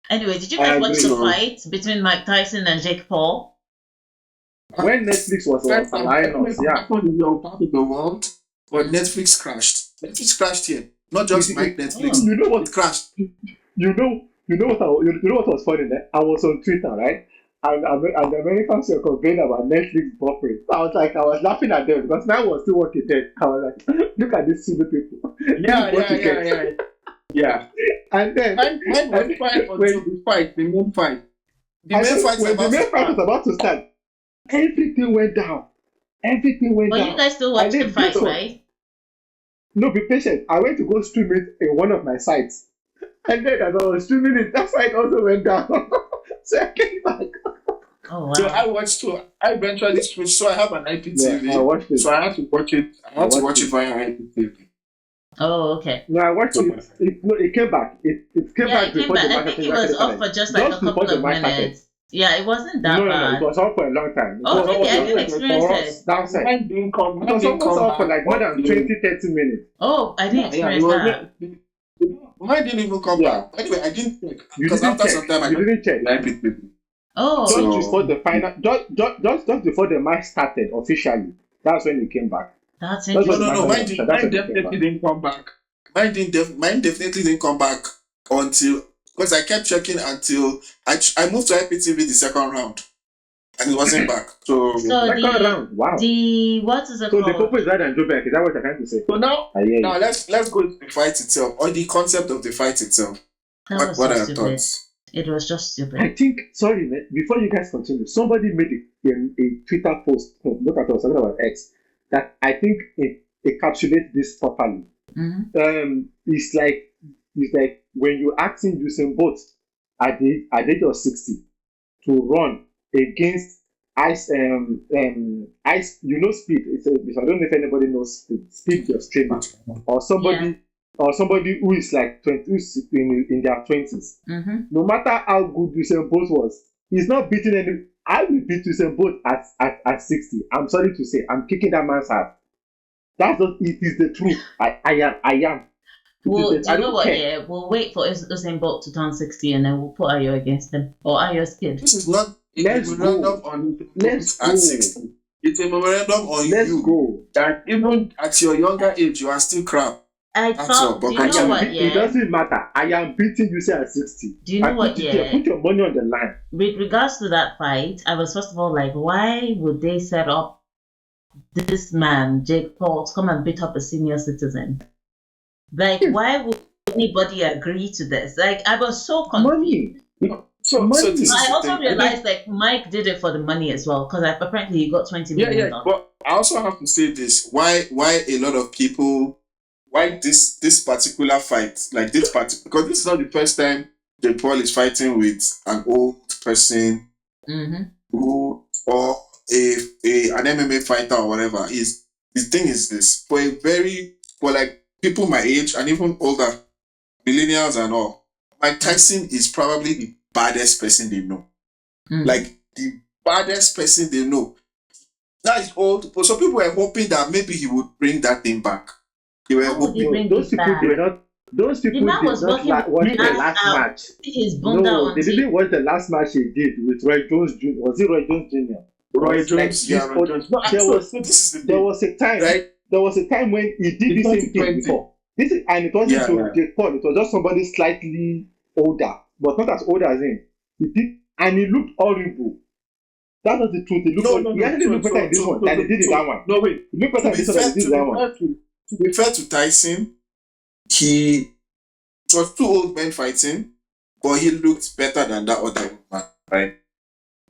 Anyway, did you guys watch the fight between Mike Tyson and Jake Paul? When Netflix was online, part of the world, but Netflix crashed. Netflix crashed here. Not just Netflix. You know what? It crashed. You know what was funny there? I was on Twitter, right? And the Americans were complaining about Netflix buffering. I was laughing at them because I was still working there. I was like, look at these stupid people. Yeah. And then the main fight. When the main fight was about to start, everything went down. But you guys still watch the fight, right? No, be patient. I went to go stream it in one of my sites. And then as I was streaming it, that site also went down. So I came back. Oh, wow. So I watched too. I eventually switched. So I have an IPTV. Yeah, I watched it. So I had to watch it. I had to watch it via IPTV. Oh, okay. No, I watched it. It came back. It came back before the market. I think it was off for just like a couple of minutes. Yeah, it wasn't that bad. No, it was off for a long time. Really? I didn't experience it. Downside. It was almost off for like more than 20-30 minutes. Oh, I didn't experience that. Mine didn't even come back. Anyway, I didn't check. Because after some time, I didn't check. Oh. Just before the final, just before the match started officially, that's when it came back. That's interesting. No. Mine definitely didn't come back. Mine definitely didn't come back until, because I kept checking until I moved to IPTV the second round. and it wasn't back. So second round. Wow. What is it So called? the Popo is rather than Joe back. Is that what you're trying to say? So now let's go to the fight itself, or the concept of the fight itself. What are your thoughts? It was just stupid. I think, sorry, man, before you guys continue, somebody made a Twitter post, look at us, talking about X, that I think it encapsulates this properly. Mm-hmm. It's like when you're asking Usain Bolt at the age of 60 to run against ice, speed. I don't know if anybody knows speed just training, or somebody who is like 20, who's in their 20s. Mm-hmm. No matter how good Usain Bolt was, he's not beating any. I will beat Usain Bolt at 60. I'm sorry to say, I'm kicking that man's ass. That's not. It is the truth. I am. Well, do you know what? Care. Yeah, we'll wait for Usain Bolt to turn 60, and then we'll put Ayo against him, or Ayo's kid. This is not a memorandum on at 60. It's a memorandum on you. Go. That even at your younger age, you are still crap. I thought, do you know what? Yeah, it doesn't matter. I am beating you at 60. Do you know what? Yeah, put your money on the line. With regards to that fight, I was first of all like, why would they set up this man, Jake Paul, to come and beat up a senior citizen? Like, why would anybody agree to this? Like, I was so confused. I also realized like Mike did it for the money as well, because apparently he got $20 million. Yeah, but I also have to say this: why a lot of people, why this particular fight, like this particular, because this is not the first time Jake Paul is fighting with an old person who, or an MMA fighter or whatever. The thing is this: for like people my age and even older, millennials and all, Mike Tyson is probably the baddest person they know. Like the baddest person they know. That is old. But some people were hoping that maybe he would bring that thing back. They were hoping. Those people did not watch the last match. They didn't watch the last match he did with Roy Jones Jr. Was it Roy Jones Jr.? Roy Jones. There was a time, right? There was a time when he did the same thing before. And it wasn't Jake Paul. It was just somebody slightly older, but not as old as him. He did, and he looked horrible. That was the truth. He actually looked better in this one than he did in that one. No, wait. He looked better in this one than he did in that one. To be fair to Tyson, it was two old men fighting, but he looked better than that other man, right?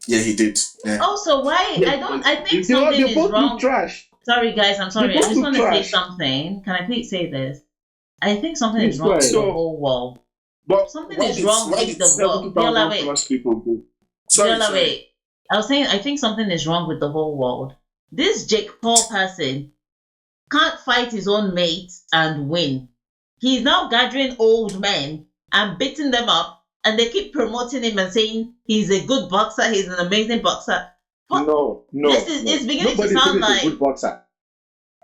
Yeah, he did. Yeah. Also, why? I think something is wrong. Trash. Sorry, guys. I'm sorry. I just want to say something. Can I please say this? I think something is wrong with the whole world. But something is wrong with the world. Wait. I was saying I think something is wrong with the whole world. This Jake Paul person can't fight his own mates and win. He's now gathering old men and beating them up, and they keep promoting him and saying he's a good boxer, he's an amazing boxer. But it's beginning to sound like a good boxer.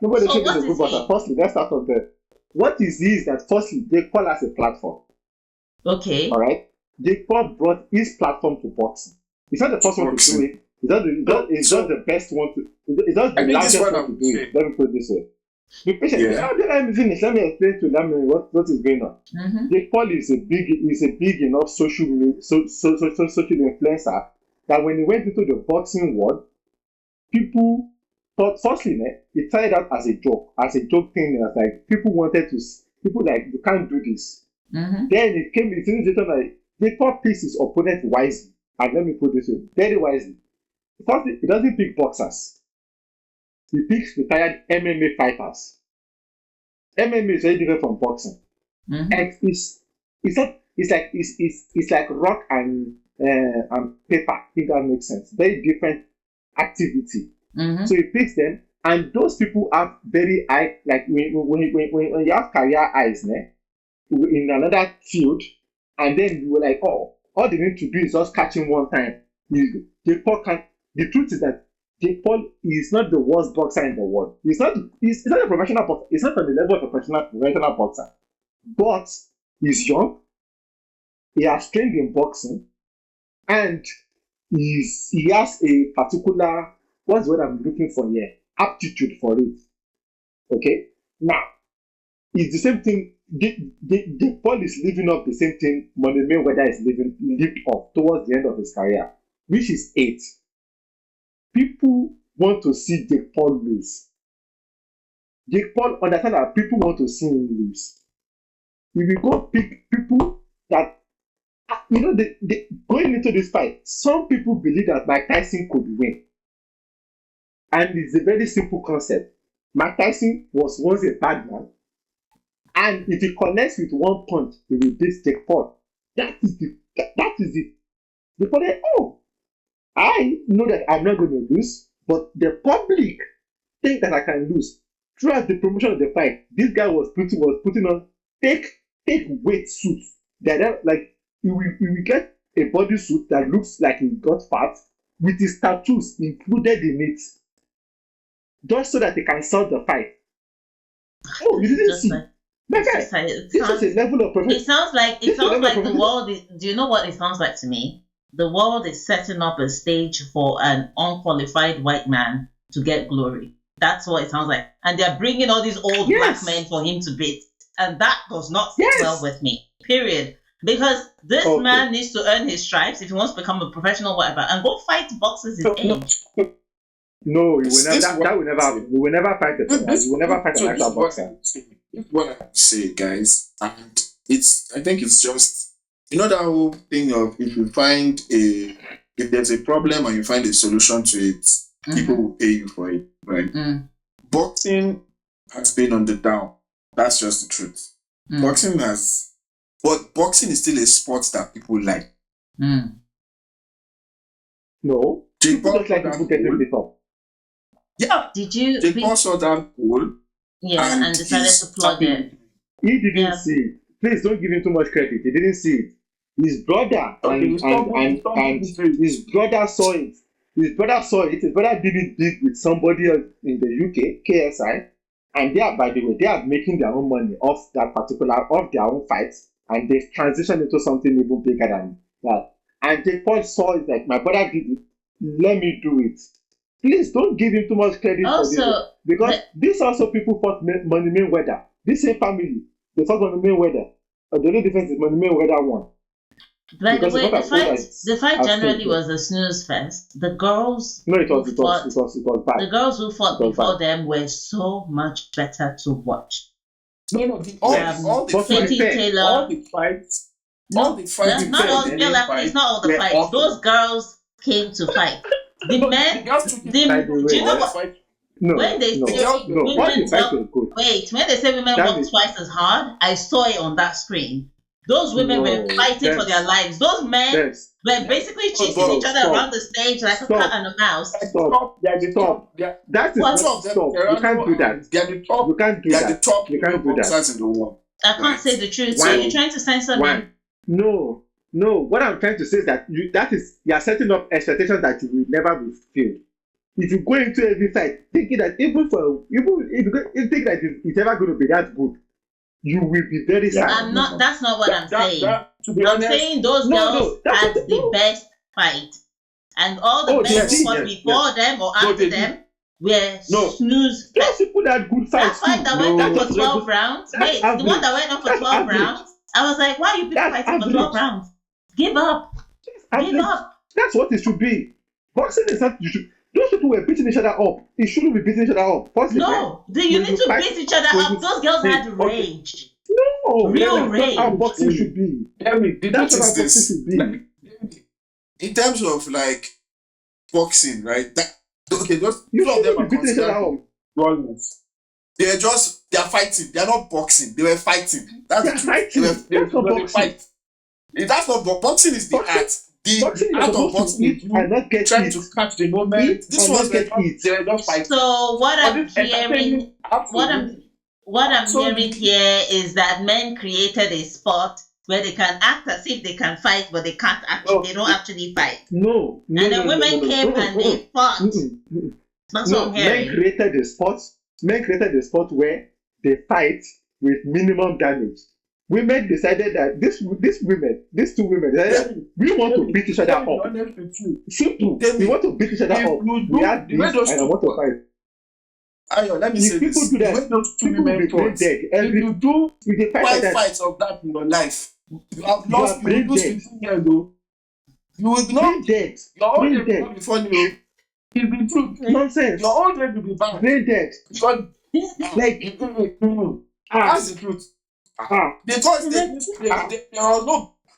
Nobody thinks he's a good boxer. Firstly, let's start from there. What is this? That firstly, Jake Paul has a platform. Okay. All right. Jake Paul brought his platform to boxing. It's not the first one to do it. It's not the best one to. It's not the largest one to do it. Let me put it this way. Be patient. Let me finish. Let me explain to them what is going on. Jake Paul is a big enough social influencer that when he went into the boxing world, people thought, firstly, it started out as a joke thing. Like people like, you can't do this. Then it seems like Jake Paul picks his opponent wisely. And let me put this way, very wisely. Firstly, he doesn't pick boxers. He picks retired MMA fighters. MMA is very different from boxing. It's like rock and paper, if that makes sense. Very different activity. So he picks them, and those people have very high, like when you have career eyes, in another field, and then you were like, oh, all they need to do is just catch him one time. Jake Paul can. The truth is that Jake Paul is not the worst boxer in the world. He's not a professional boxer. He's not on the level of a professional boxer. But he's young. He has trained in boxing, and he has a particular, what's what I'm looking for here? Aptitude for it. Okay? Now, it's the same thing. Jake Paul is living up the same thing Money Mayweather is lived up towards the end of his career, which is 8. people want to see Jake Paul lose. Jake Paul understand that people want to see him lose. If you go pick people that, they going into this fight, some people believe that Mike Tyson could win. And it's a very simple concept. Mike Tyson was once a bad man. And if he connects with one punch, he will beat Jake Paul. That is it. Before they, I know that I'm not going to lose, but the public think that I can lose. Throughout the promotion of the fight, this guy was putting on fake weight suits. That like he will get a bodysuit that looks like he got fat with his tattoos included in it, just so that they can sell the fight. Oh, you didn't see? This is a level of professionalism. It sounds like the world is, do you know what it sounds like to me? The world is setting up a stage for an unqualified white man to get glory. That's what it sounds like. And they're bringing all these old black men for him to beat. And that does not sit well with me. Period. Because this man needs to earn his stripes if he wants to become a professional whatever and go fight boxers his age. No, that will never happen. We will never fight it. We will never fight an actual boxer. This is what I say, guys. And I think it's just, that whole thing of if there's a problem and you find a solution to it, people will pay you for it, right? Boxing has been on the down. That's just the truth. Boxing is still a sport that people like. No. Jake Paul just like people getting beat up. Yeah. Did you? Jake Paul saw that goal. Yeah, and decided to plug it. He didn't see it. Please don't give him too much credit. He didn't see it. His brother and his brother saw it. His brother did it big with somebody else in the UK, KSI, and they are, by the way, they are making their own money off their own fights, and they've transitioned into something even bigger than that. And Jake Paul saw it like, my brother did it, let me do it. Please don't give him too much credit for this, because this also people fought Money Mayweather. This same family, they fought Money Mayweather. The only difference is Money Mayweather won. By the way, the fight generally was a snooze fest. The girls, it was bad. The girls who fought before them were so much better to watch. No, all the fights. Not all the fights. Those girls came to fight. The men, do you know what? When they say women work twice as hard, I saw it on that screen. Those women were fighting for their lives. Those men were basically chasing each other around the stage like a cat and a mouse. They're the top. That is not stop. You can't do that. They're the top. You can't do that. They're the top. You can't do that. In the world. I can't say the truth. So you're trying to censor me? No. What I'm trying to say is that you are setting up expectations that you will never be fulfilled. If you go into every fight thinking that if you think that it's ever going to be that good, you will be very sad. That's not what I'm saying. I'm saying those girls had the best fight, and all the men who fought before them or after them were snooze. Those people had good fights. That fight that went on for 12 rounds. Wait, the one that went on for 12 rounds. I was like, why are you people fighting for 12 rounds? Give up. Give up. That's what it should be. Boxing is not. Those people were beating each other up. It shouldn't be beating each other up. No, you need to beat each other up. Those girls had rage. No, real rage. How boxing should be. That's what boxing should be. In terms of like boxing, right? Just you know them are beating each other up. They're fighting. They're not boxing. They were fighting. That's fighting. That's not boxing. That's not boxing. Is the art. The art of boxing is you trying to catch the moment. This was they're just fighting. So what I'm hearing, what I'm hearing here is that men created a sport where they can act as if they can fight, but they can't actually. They don't actually fight. No. And then women came and they fought. That's what I'm hearing. Men created a sport where they fight with minimum damage. Women decided that these two women decided we want to beat each other up. Simple. We want to beat each other up. We have this and I want to fight. Ayo, let me say this. People do that, people will be brain dead. If you do 5 fights of that in your life, you have lost. You will lose 15 years though. You will not. Dead. Your own will be funny. It's the truth. Nonsense. Your own leg will be bad. Brain dead. Because Like, that's the truth. Because there was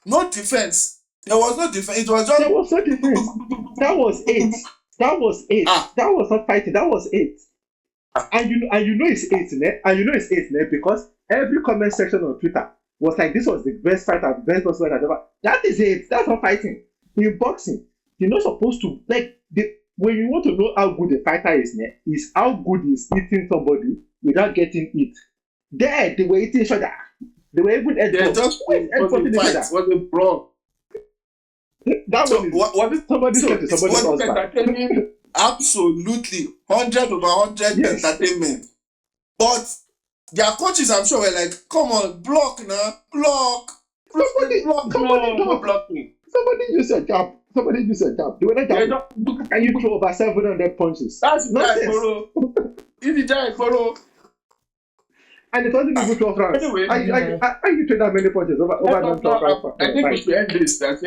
no defense. There was no defense. It was just there was no defense. That was it. That was it. That was not fighting. That was it. And you know it's eight, ne? And you know it's eight, ne? Because every comment section on Twitter was like, this was the best fight, the best fight I've ever. That is it. That's not fighting. In boxing, you're not supposed to like when you want to know how good a fighter is, ne? Is how good is eating somebody without getting it. There, they were eating each other. They were even just was a brawl. That so, one is somebody said to somebody entertaining. Absolutely 100/100 entertainment. But their coaches, I'm sure, were like, come on, block now, block. Somebody use a jab. They were not jab. Can you throw over 700 punches? That's nonsense. It's the follow. And it wasn't even 12 rounds. Anyway, I you throw that many punches over 12 rounds. I think we should end this. That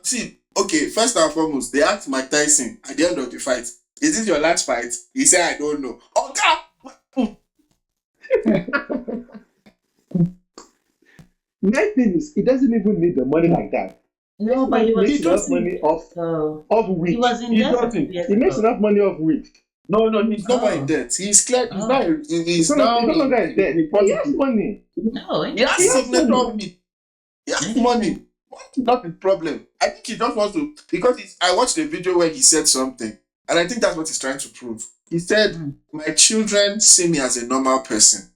saying, okay, first and foremost, they asked Mike Tyson at the end of the fight, is this your last fight? He said, I don't know. Okay. My thing is, he doesn't even need the money like that. No, but he makes enough money off weed. He was in debt. He makes enough money off weed. No, he's not in debt. He's clear. He's no longer in debt. He has money. No, he has money. He has money. Not the problem. I think he just wants to, because I watched a video where he said something, and I think that's what he's trying to prove. He said, my children see me as a normal person.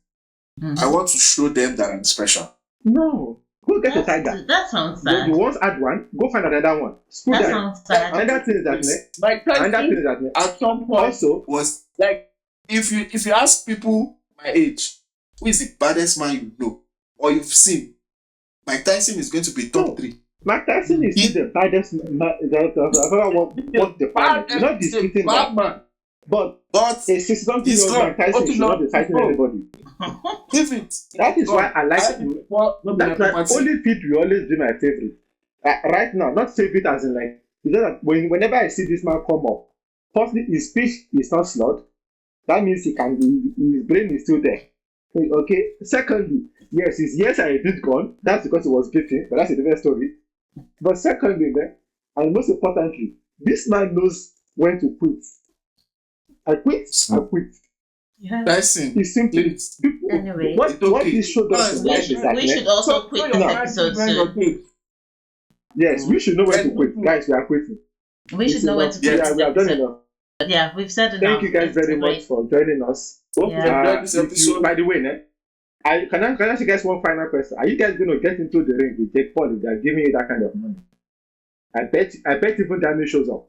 I want to show them that I'm special. No. Go get a tiger. That sounds sad. You once had one, go find another one. That sounds sad. And that thing is that at some point also was like, if you ask people my age, who is the baddest man you know or you've seen, Mike Tyson is going to be top 3. Mike Tyson is still the baddest man. The planet. You're not disputing that. Man. But a 60-something-year-old Mike Tyson should not be fighting anybody. That is why I like him. That's like only Pete will always be my favorite. Right now, not favorite as in like, whenever I see this man come up, firstly, his speech is not slurred. That means his brain is still there. Okay. Secondly, yes, his years are a bit gone. That's because he was beating, but that's a different story. But secondly, and most importantly, this man knows when to quit. I quit. Yeah. Tyson. It's simply anyway. What this show does we should also quit this episode soon. Yes, we should know when to quit. Guys, we are quitting. We should know when to quit. Yeah, we have done enough. Yeah, we've said enough. Thank you guys very much for joining us. This episode. By the way, can I ask you guys one final question? Are you guys going to get into the ring with Jake Paul if they're giving you that kind of money? I bet even Daniel shows up.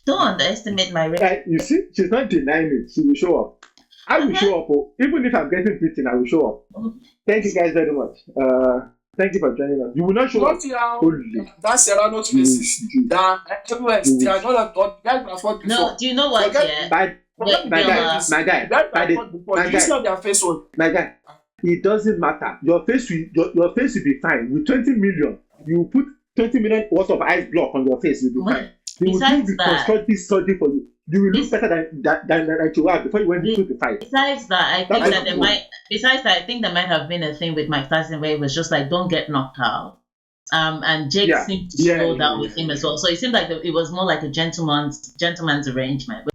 Don't underestimate my ring. You see, she's not denying it. She will show up. I will show up. Even if I'm getting beaten, I will show up. Thank you guys very much. Thank you for joining us. You will not show up. That's Serrano's faces. Everywhere. No, do you know what? My guy. It doesn't matter. Your face will be fine. With 20 million, you put 20 million worth of ice block on your face, you'll be fine. They will do the constructive surgery for you. You will look better than you are before you went into the fight. Besides that, I think there might have been a thing with Mike Tyson where it was just like, don't get knocked out. And Jake seemed to slow down with him as well. So it seemed like it was more like a gentleman's arrangement.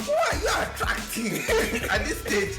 Why are you attracting at this stage?